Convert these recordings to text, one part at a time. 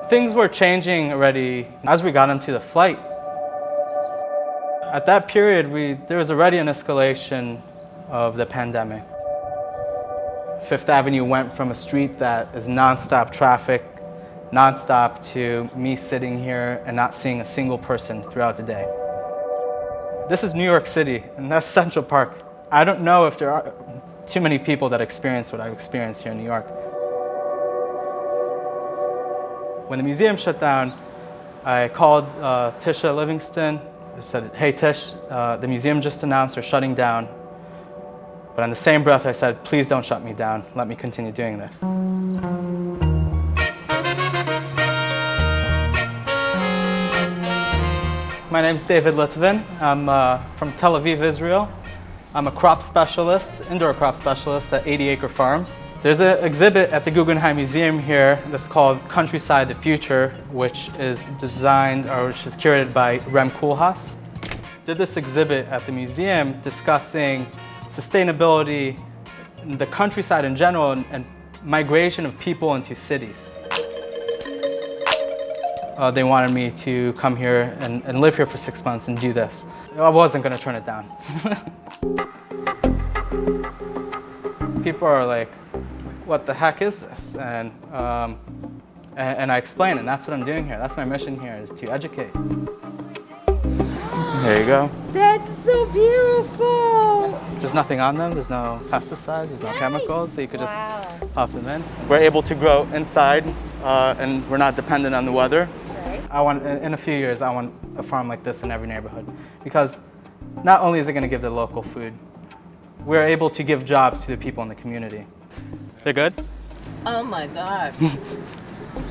Things were changing already as we got into the flight. At that period, there was already an escalation of the pandemic. Fifth Avenue went from a street that is nonstop traffic, nonstop, to me sitting here and not seeing a single person throughout the day. This is New York City, and that's Central Park. I don't know if there are too many people that experience what I've experienced here in New York. When the museum shut down, I called Tisha Livingston. I said, hey Tish, the museum just announced they're shutting down. But in the same breath, I said, please don't shut me down. Let me continue doing this. My name's David Litvin. I'm from Tel Aviv, Israel. I'm a crop specialist, indoor crop specialist at 80 Acre Farms. There's an exhibit at the Guggenheim Museum here that's called Countryside the Future, which is curated by Rem Koolhaas. Did this exhibit at the museum discussing sustainability, the countryside in general, and migration of people into cities. They wanted me to come here and live here for 6 months and do this. I wasn't going to turn it down. People are like, what the heck is this? And I explain, and that's what I'm doing here. That's my mission here, is to educate. There you go. That's so beautiful. There's nothing on them. There's no pesticides. There's no chemicals. So you could just pop them in. We're able to grow inside, and we're not dependent on the weather. Right. In a few years, I want a farm like this in every neighborhood, because not only is it going to give the local food, we're able to give jobs to the people in the community. They're good? Oh my God.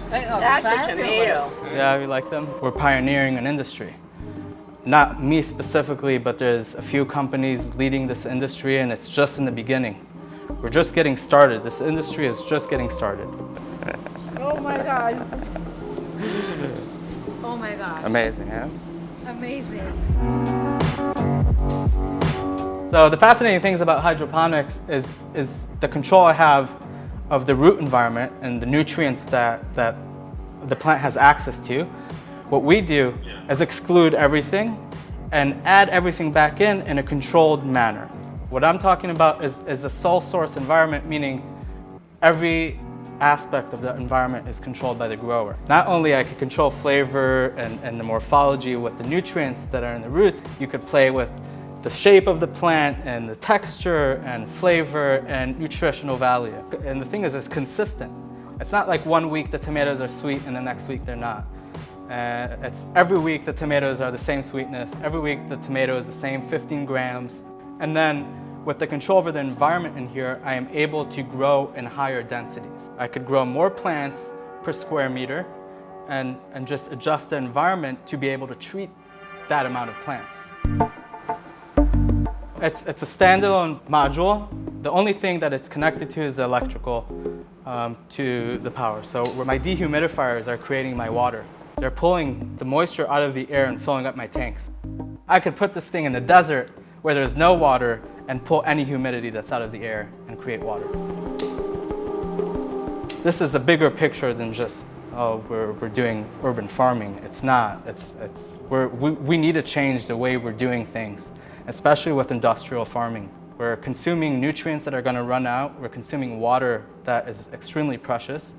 That's a tomato. Yeah, we like them. We're pioneering an industry. Not me specifically, but there's a few companies leading this industry, and it's just in the beginning. We're just getting started. This industry is just getting started. Oh my God. Oh my God. Amazing, yeah? Amazing. So the fascinating things about hydroponics is the control I have of the root environment and the nutrients that the plant has access to. What we do is exclude everything and add everything back in a controlled manner. What I'm talking about is a sole source environment, meaning every aspect of the environment is controlled by the grower. Not only I can control flavor and the morphology with the nutrients that are in the roots, you could play with the shape of the plant and the texture and flavor and nutritional value. And the thing is, it's consistent. It's not like 1 week the tomatoes are sweet and the next week they're not. It's every week the tomatoes are the same sweetness. Every week the tomato is the same 15 grams. And then with the control over the environment in here, I am able to grow in higher densities. I could grow more plants per square meter and just adjust the environment to be able to treat that amount of plants. It's a standalone module. The only thing that it's connected to is the electrical to the power. So where my dehumidifiers are creating my water. They're pulling the moisture out of the air and filling up my tanks. I could put this thing in the desert where there's no water and pull any humidity that's out of the air and create water. This is a bigger picture than just, oh, we're doing urban farming. It's not. We need to change the way we're doing things, especially with industrial farming. We're consuming nutrients that are going to run out. We're consuming water that is extremely precious,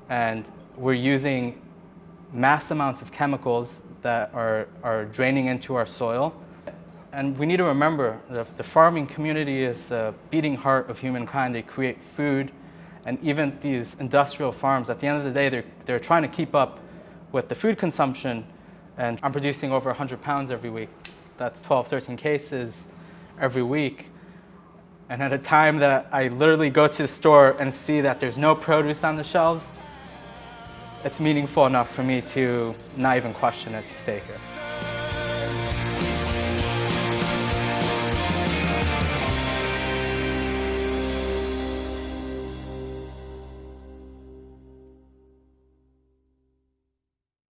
and we're using mass amounts of chemicals that are draining into our soil. And we need to remember that the farming community is the beating heart of humankind. They create food, and even these industrial farms, at the end of the day, they're trying to keep up with the food consumption, and I'm producing over 100 pounds every week. That's 12, 13 cases every week. And at a time that I literally go to the store and see that there's no produce on the shelves, it's meaningful enough for me to not even question it, to stay here.